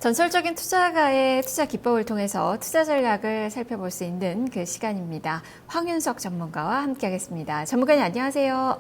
전설적인 투자가의 투자 기법을 통해서 투자 전략을 살펴볼 수 있는 그 시간입니다. 황윤석 전문가와 함께하겠습니다. 전문가님 안녕하세요.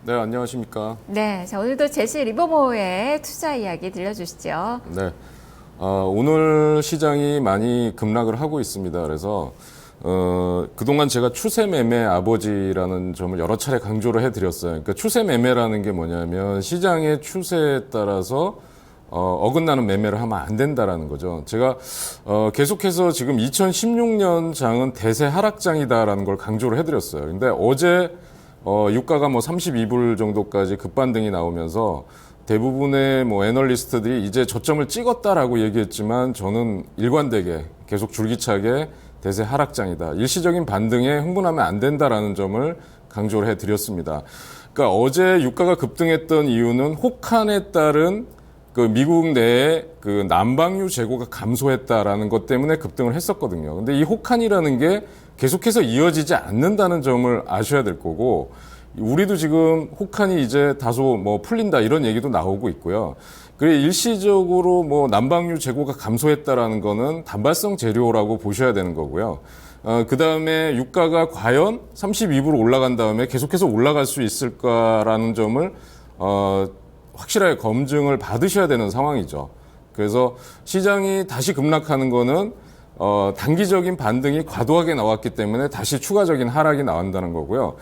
네, 안녕하십니까. 네, 자, 오늘도 제시 리버모어의 투자 이야기 들려주시죠. 네, 오늘 시장이 많이 급락을 하고 있습니다. 그래서 그동안 제가 추세 매매 아버지라는 점을 여러 차례 강조를 해드렸어요. 그러니까 추세 매매라는 게 뭐냐면 시장의 추세에 따라서 어긋나는 매매를 하면 안 된다라는 거죠. 제가 계속해서 지금 2016년 장은 대세 하락장이다라는 걸 강조를 해드렸어요. 근데 어제 유가가 뭐 32불 정도까지 급반등이 나오면서 대부분의 뭐 애널리스트들이 이제 저점을 찍었다라고 얘기했지만 저는 일관되게 계속 줄기차게 대세 하락장이다. 일시적인 반등에 흥분하면 안 된다라는 점을 강조를 해드렸습니다. 그러니까 어제 유가가 급등했던 이유는 혹한에 따른 그 미국 내에 그 난방유 재고가 감소했다라는 것 때문에 급등을 했었거든요. 근데 이 혹한이라는 게 계속해서 이어지지 않는다는 점을 아셔야 될 거고, 우리도 지금 혹한이 이제 다소 뭐 풀린다 이런 얘기도 나오고 있고요. 그래 일시적으로 뭐 난방유 재고가 감소했다라는 거는 단발성 재료라고 보셔야 되는 거고요. 그 다음에 유가가 과연 32불 올라간 다음에 계속해서 올라갈 수 있을까라는 점을 확실하게 검증을 받으셔야 되는 상황이죠. 그래서 시장이 다시 급락하는 거는 단기적인 반등이 과도하게 나왔기 때문에 다시 추가적인 하락이 나온다는 거고요.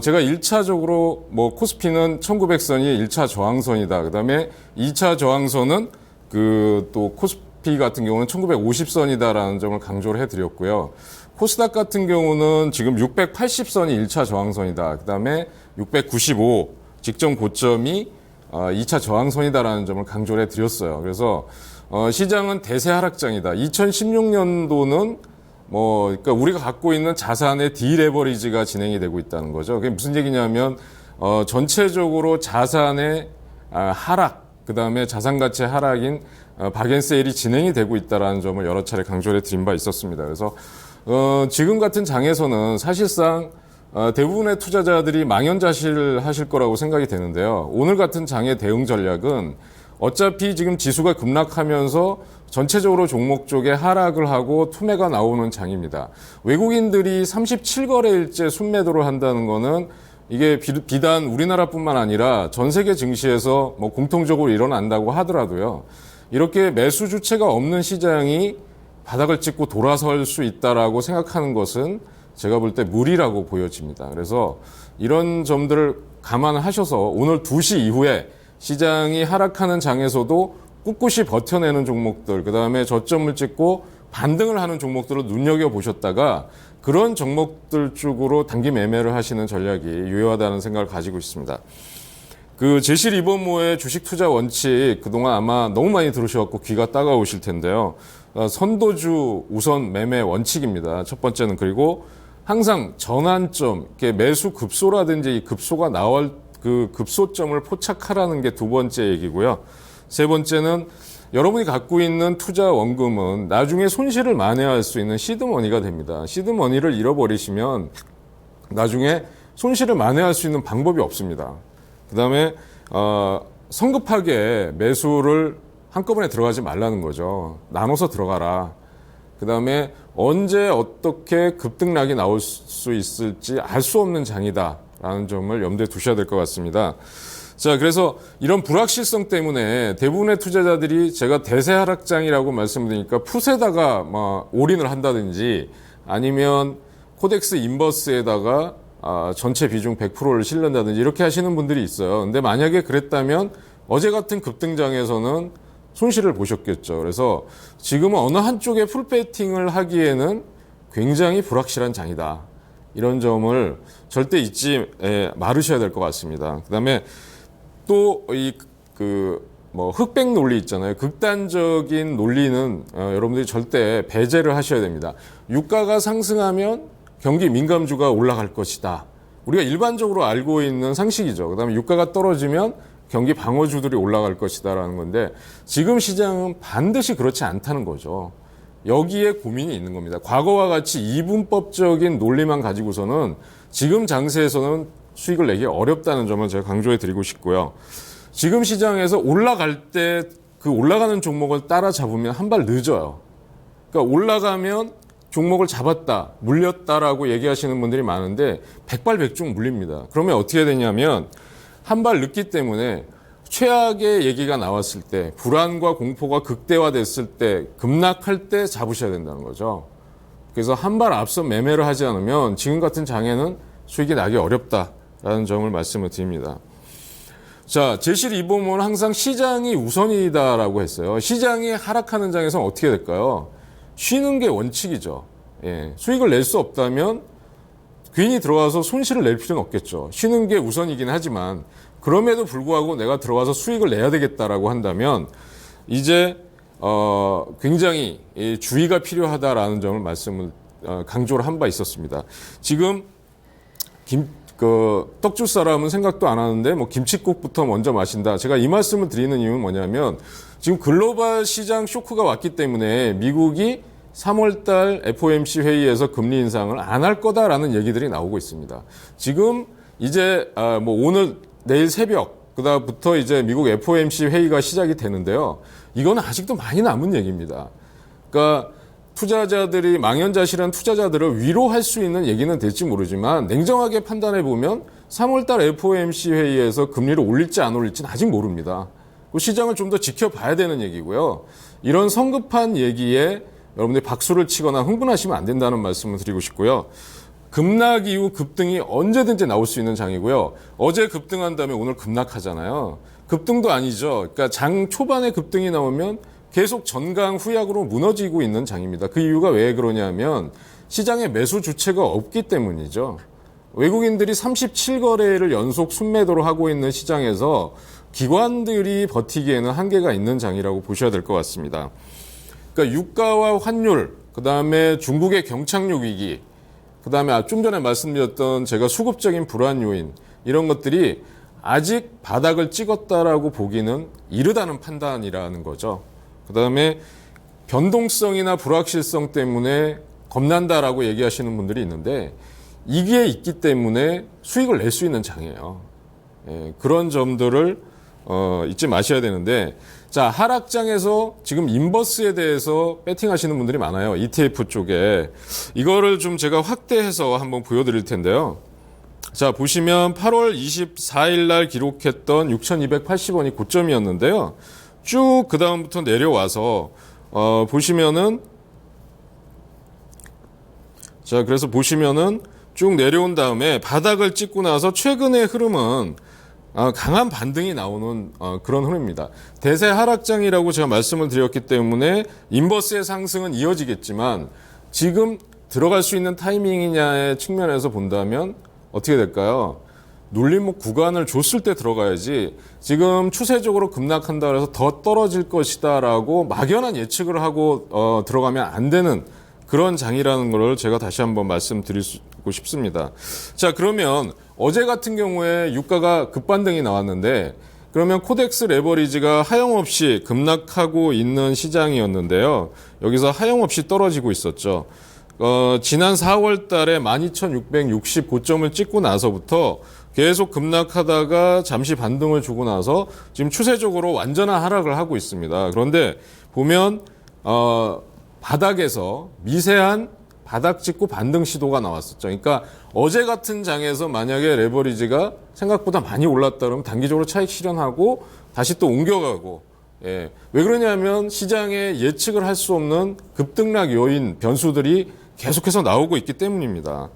제가 1차적으로 뭐 코스피는 1900선이 1차 저항선이다. 그다음에 2차 저항선은 그 또 코스피 같은 경우는 1950선이다라는 점을 강조를 해드렸고요. 코스닥 같은 경우는 지금 680선이 1차 저항선이다. 그다음에 695 직전 고점이 2차 저항선이다라는 점을 강조를 해드렸어요. 그래서 시장은 대세 하락장이다. 2016년도는 그러니까 우리가 갖고 있는 자산의 디레버리지가 진행이 되고 있다는 거죠. 그게 무슨 얘기냐면 전체적으로 자산의 하락, 그 다음에 자산 가치의 하락인 박앤세일이 진행이 되고 있다라는 점을 여러 차례 강조를 드린 바 있었습니다. 그래서 지금 같은 장에서는 사실상 대부분의 투자자들이 망연자실하실 거라고 생각이 되는데요. 오늘 같은 장의 대응 전략은 어차피 지금 지수가 급락하면서 전체적으로 종목 쪽에 하락을 하고 투매가 나오는 장입니다. 외국인들이 37거래일째 순매도를 한다는 거는 이게 비단 우리나라뿐만 아니라 전 세계 증시에서 뭐 공통적으로 일어난다고 하더라도요. 이렇게 매수 주체가 없는 시장이 바닥을 찍고 돌아설 수 있다라고 생각하는 것은 제가 볼 때 무리라고 보여집니다. 그래서 이런 점들을 감안하셔서 오늘 2시 이후에 시장이 하락하는 장에서도 꿋꿋이 버텨내는 종목들, 그 다음에 저점을 찍고 반등을 하는 종목들을 눈여겨보셨다가 그런 종목들 쪽으로 단기 매매를 하시는 전략이 유효하다는 생각을 가지고 있습니다. 그 제시 리버모어의 주식 투자 원칙 그동안 아마 너무 많이 들으셔갖고 귀가 따가우실 텐데요. 선도주 우선 매매 원칙입니다. 첫 번째는. 그리고 항상 전환점, 이렇게 매수 급소라든지 이 급소가 나올 그 급소점을 포착하라는 게 두 번째 얘기고요. 세 번째는 여러분이 갖고 있는 투자 원금은 나중에 손실을 만회할 수 있는 시드머니가 됩니다. 시드머니를 잃어버리시면 나중에 손실을 만회할 수 있는 방법이 없습니다. 그 다음에 성급하게 매수를 한꺼번에 들어가지 말라는 거죠. 나눠서 들어가라. 그 다음에 언제 어떻게 급등락이 나올 수 있을지 알 수 없는 장이다라는 점을 염두에 두셔야 될 것 같습니다. 자, 그래서 이런 불확실성 때문에 대부분의 투자자들이 제가 대세 하락장이라고 말씀드리니까 풋에다가 올인을 한다든지 아니면 코덱스 인버스에다가 전체 비중 100%를 실는다든지 이렇게 하시는 분들이 있어요. 근데 만약에 그랬다면 어제 같은 급등장에서는 손실을 보셨겠죠. 그래서 지금은 어느 한쪽에 풀배팅을 하기에는 굉장히 불확실한 장이다. 이런 점을 절대 잊지 말으셔야 될 것 같습니다. 그다음에 또 흑백 논리 있잖아요. 극단적인 논리는 여러분들이 절대 배제를 하셔야 됩니다. 유가가 상승하면 경기 민감주가 올라갈 것이다. 우리가 일반적으로 알고 있는 상식이죠. 그다음에 유가가 떨어지면 경기 방어주들이 올라갈 것이다라는 건데 지금 시장은 반드시 그렇지 않다는 거죠. 여기에 고민이 있는 겁니다. 과거와 같이 이분법적인 논리만 가지고서는 지금 장세에서는 수익을 내기 어렵다는 점을 제가 강조해 드리고 싶고요. 지금 시장에서 올라갈 때 그 올라가는 종목을 따라잡으면 한 발 늦어요. 그러니까 올라가면 종목을 잡았다, 물렸다라고 얘기하시는 분들이 많은데 백발백중 물립니다. 그러면 어떻게 되냐면 한 발 늦기 때문에 최악의 얘기가 나왔을 때, 불안과 공포가 극대화됐을 때, 급락할 때 잡으셔야 된다는 거죠. 그래서 한 발 앞서 매매를 하지 않으면 지금 같은 장에는 수익이 나기 어렵다라는 점을 말씀을 드립니다. 자, 제실 이범호는 항상 시장이 우선이다라고 했어요. 시장이 하락하는 장에서는 어떻게 될까요? 쉬는 게 원칙이죠. 예, 수익을 낼 수 없다면 괜히 들어와서 손실을 낼 필요는 없겠죠. 쉬는 게 우선이긴 하지만 그럼에도 불구하고 내가 들어와서 수익을 내야 되겠다라고 한다면 이제 굉장히 주의가 필요하다라는 점을 말씀을 강조를 한 바 있었습니다. 지금 떡줄 사람은 생각도 안 하는데 뭐 김칫국부터 먼저 마신다. 제가 이 말씀을 드리는 이유는 뭐냐면 지금 글로벌 시장 쇼크가 왔기 때문에 미국이 3월달 FOMC 회의에서 금리 인상을 안 할 거다라는 얘기들이 나오고 있습니다. 지금 이제 뭐 오늘 내일 새벽 그다음부터 이제 미국 FOMC 회의가 시작이 되는데요. 이거는 아직도 많이 남은 얘기입니다. 그러니까 투자자들이 망연자실한 투자자들을 위로할 수 있는 얘기는 될지 모르지만 냉정하게 판단해 보면 3월달 FOMC 회의에서 금리를 올릴지 안 올릴지는 아직 모릅니다. 시장을 좀 더 지켜봐야 되는 얘기고요. 이런 성급한 얘기에 여러분들이 박수를 치거나 흥분하시면 안 된다는 말씀을 드리고 싶고요. 급락 이후 급등이 언제든지 나올 수 있는 장이고요. 어제 급등한 다음에 오늘 급락하잖아요. 급등도 아니죠. 그러니까 장 초반에 급등이 나오면 계속 전강 후약으로 무너지고 있는 장입니다. 그 이유가 왜 그러냐면 시장에 매수 주체가 없기 때문이죠. 외국인들이 37거래를 연속 순매도로 하고 있는 시장에서 기관들이 버티기에는 한계가 있는 장이라고 보셔야 될 것 같습니다. 그러니까 유가와 환율, 그다음에 중국의 경착륙 위기, 그다음에 좀 전에 말씀드렸던 제가 수급적인 불안 요인 이런 것들이 아직 바닥을 찍었다라고 보기는 이르다는 판단이라는 거죠. 그다음에 변동성이나 불확실성 때문에 겁난다라고 얘기하시는 분들이 있는데 이게 있기 때문에 수익을 낼 수 있는 장이에요. 예, 그런 점들을 잊지 마셔야 되는데 자, 하락장에서 지금 인버스에 대해서 배팅하시는 분들이 많아요. ETF 쪽에. 이거를 좀 제가 확대해서 한번 보여드릴 텐데요. 자, 보시면 8월 24일 날 기록했던 6,280원이 고점이었는데요. 쭉 그 다음부터 내려와서 보시면은 자, 그래서 보시면은 쭉 내려온 다음에 바닥을 찍고 나서 최근의 흐름은 강한 반등이 나오는 그런 흐름입니다. 대세 하락장이라고 제가 말씀을 드렸기 때문에 인버스의 상승은 이어지겠지만 지금 들어갈 수 있는 타이밍이냐의 측면에서 본다면 어떻게 될까요? 눌림목 구간을 줬을 때 들어가야지 지금 추세적으로 급락한다 그래서 더 떨어질 것이다라고 막연한 예측을 하고 들어가면 안 되는 그런 장이라는 걸 제가 다시 한번 말씀드리고 싶습니다. 자, 그러면 어제 같은 경우에 유가가 급반등이 나왔는데 그러면 코덱스 레버리지가 하염없이 급락하고 있는 시장이었는데요. 여기서 하염없이 떨어지고 있었죠. 지난 4월 달에 12,660 고점을 찍고 나서부터 계속 급락하다가 잠시 반등을 주고 나서 지금 추세적으로 완전한 하락을 하고 있습니다. 그런데 보면 바닥에서 미세한 바닥 찍고 반등 시도가 나왔었죠. 그러니까 어제 같은 장에서 만약에 레버리지가 생각보다 많이 올랐다 그러면 단기적으로 차익 실현하고 다시 또 옮겨가고 예. 왜 그러냐면 시장에 예측을 할 수 없는 급등락 요인 변수들이 계속해서 나오고 있기 때문입니다.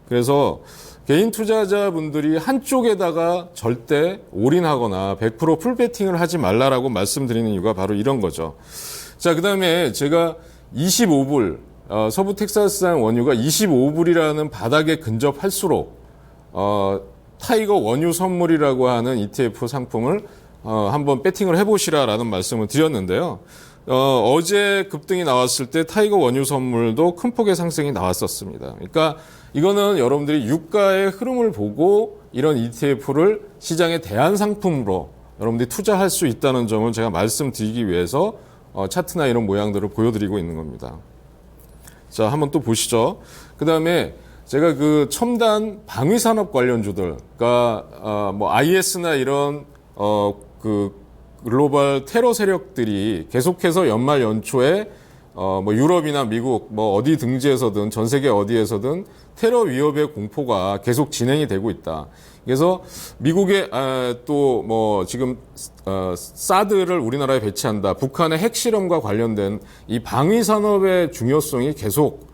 그래서 개인 투자자분들이 한쪽에다가 절대 올인하거나 100% 풀베팅을 하지 말라라고 말씀드리는 이유가 바로 이런 거죠. 자, 그다음에 제가 25불 서부 텍사스산 원유가 25불이라는 바닥에 근접할수록 타이거 원유 선물이라고 하는 ETF 상품을 한번 배팅을 해보시라라는 말씀을 드렸는데요. 어제 급등이 나왔을 때 타이거 원유 선물도 큰 폭의 상승이 나왔었습니다. 그러니까 이거는 여러분들이 유가의 흐름을 보고 이런 ETF를 시장의 대안 상품으로 여러분들이 투자할 수 있다는 점을 제가 말씀드리기 위해서 차트나 이런 모양들을 보여드리고 있는 겁니다. 자, 한번 또 보시죠. 그 다음에 제가 그 첨단 방위산업 관련주들, 그러니까 뭐 IS나 이런 그 글로벌 테러 세력들이 계속해서 연말 연초에 뭐 유럽이나 미국 뭐 어디 등지에서든 전 세계 어디에서든 테러 위협의 공포가 계속 진행이 되고 있다. 그래서 미국의 또 뭐 지금 사드를 우리나라에 배치한다. 북한의 핵실험과 관련된 이 방위 산업의 중요성이 계속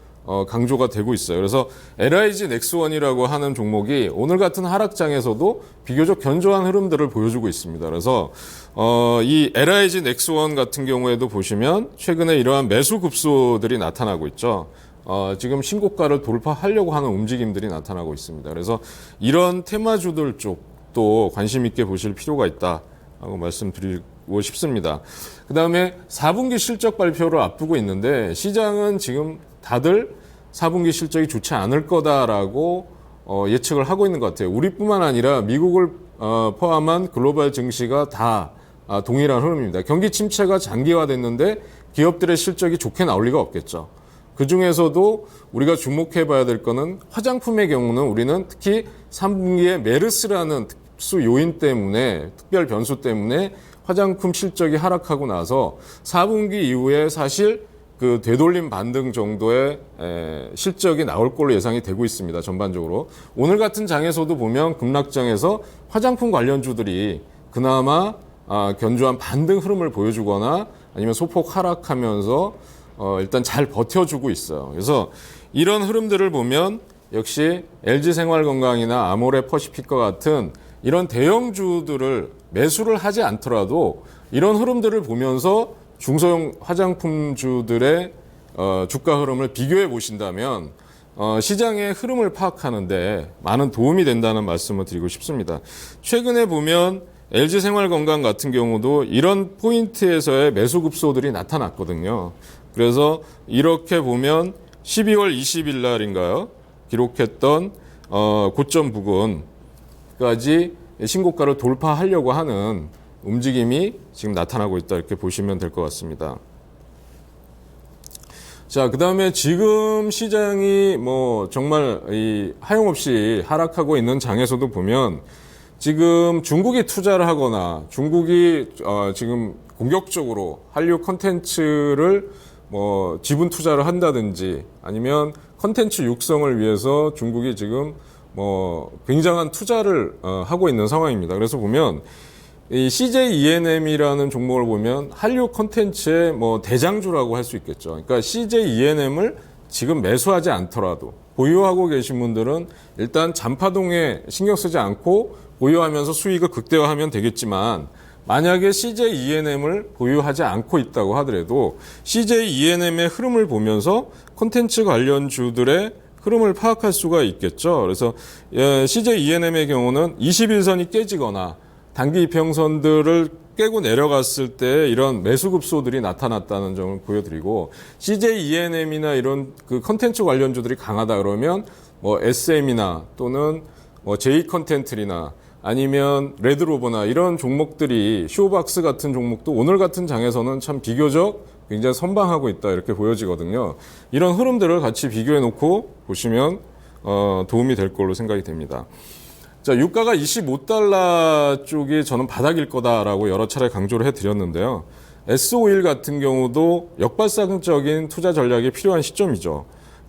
강조가 되고 있어요. 그래서 LIG 넥스원이라고 하는 종목이 오늘 같은 하락장에서도 비교적 견조한 흐름들을 보여주고 있습니다. 그래서 이 LIG 넥스원 같은 경우에도 보시면 최근에 이러한 매수 급소들이 나타나고 있죠. 지금 신고가를 돌파하려고 하는 움직임들이 나타나고 있습니다. 그래서 이런 테마주들 쪽도 관심 있게 보실 필요가 있다고 말씀드리고 싶습니다. 그 다음에 4분기 실적 발표를 앞두고 있는데 시장은 지금 다들 4분기 실적이 좋지 않을 거다라고 예측을 하고 있는 것 같아요. 우리뿐만 아니라 미국을 포함한 글로벌 증시가 다 동일한 흐름입니다. 경기 침체가 장기화됐는데 기업들의 실적이 좋게 나올 리가 없겠죠. 그중에서도 우리가 주목해 봐야 될 거는 화장품의 경우는 우리는 특히 3분기에 메르스라는 특수 요인 때문에 특별 변수 때문에 화장품 실적이 하락하고 나서 4분기 이후에 사실 그 되돌림 반등 정도의 실적이 나올 걸로 예상이 되고 있습니다. 전반적으로. 오늘 같은 장에서도 보면 급락장에서 화장품 관련주들이 그나마 견조한 반등 흐름을 보여주거나 아니면 소폭 하락하면서 일단 잘 버텨주고 있어요. 그래서 이런 흐름들을 보면 역시 LG생활건강이나 아모레퍼시픽과 같은 이런 대형주들을 매수를 하지 않더라도 이런 흐름들을 보면서 중소형 화장품주들의 주가 흐름을 비교해 보신다면 시장의 흐름을 파악하는데 많은 도움이 된다는 말씀을 드리고 싶습니다. 최근에 보면 LG생활건강 같은 경우도 이런 포인트에서의 매수 급소들이 나타났거든요. 그래서 이렇게 보면 12월 20일 날인가요? 기록했던 고점 부근까지 신고가를 돌파하려고 하는 움직임이 지금 나타나고 있다 이렇게 보시면 될 것 같습니다. 자, 그 다음에 지금 시장이 뭐 정말 이 하염없이 하락하고 있는 장에서도 보면 지금 중국이 투자를 하거나 중국이 지금 공격적으로 한류 콘텐츠를 뭐 지분 투자를 한다든지 아니면 콘텐츠 육성을 위해서 중국이 지금 뭐 굉장한 투자를 하고 있는 상황입니다. 그래서 보면 이 CJ ENM이라는 종목을 보면 한류 콘텐츠의 뭐 대장주라고 할 수 있겠죠. 그러니까 CJ ENM을 지금 매수하지 않더라도 보유하고 계신 분들은 일단 잔파동에 신경 쓰지 않고 보유하면서 수익을 극대화하면 되겠지만 만약에 CJ ENM을 보유하지 않고 있다고 하더라도 CJ ENM의 흐름을 보면서 콘텐츠 관련주들의 흐름을 파악할 수가 있겠죠. 그래서 CJ ENM의 경우는 21선이 깨지거나 단기 이평선들을 깨고 내려갔을 때 이런 매수 급소들이 나타났다는 점을 보여드리고 CJ ENM이나 이런 그 컨텐츠 관련주들이 강하다 그러면 뭐 SM이나 또는 뭐 J 컨텐츠나 아니면 레드로버나 이런 종목들이 쇼박스 같은 종목도 오늘 같은 장에서는 참 비교적 굉장히 선방하고 있다 이렇게 보여지거든요. 이런 흐름들을 같이 비교해 놓고 보시면 도움이 될 걸로 생각이 됩니다. 자, 유가가 25달러 쪽이 저는 바닥일 거다라고 여러 차례 강조를 해드렸는데요. S51 같은 경우도 역발상적인 투자 전략이 필요한 시점이죠.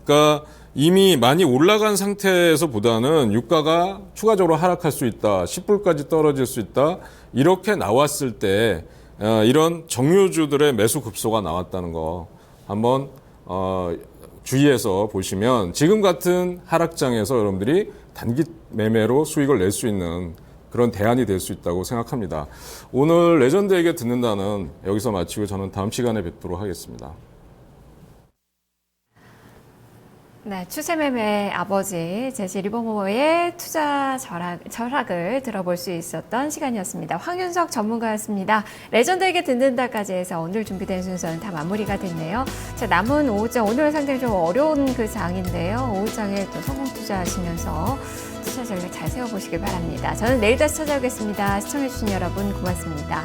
그러니까 이미 많이 올라간 상태에서보다는 유가가 추가적으로 하락할 수 있다, 10불까지 떨어질 수 있다, 이렇게 나왔을 때 이런 정유주들의 매수 급소가 나왔다는 거 한번 주의해서 보시면 지금 같은 하락장에서 여러분들이 단기 매매로 수익을 낼 수 있는 그런 대안이 될 수 있다고 생각합니다. 오늘 레전드에게 듣는다는 여기서 마치고 저는 다음 시간에 뵙도록 하겠습니다. 네, 추세매매 아버지 제시 리버모어의 투자 철학을 들어볼 수 있었던 시간이었습니다. 황윤석 전문가였습니다. 레전드에게 듣는다까지 해서 오늘 준비된 순서는 다 마무리가 됐네요. 자, 남은 오후장, 오늘 상당히 좀 어려운 그 장인데요. 오후장에 또 성공 투자하시면서 투자 전략 잘 세워보시길 바랍니다. 저는 내일 다시 찾아오겠습니다. 시청해주신 여러분 고맙습니다.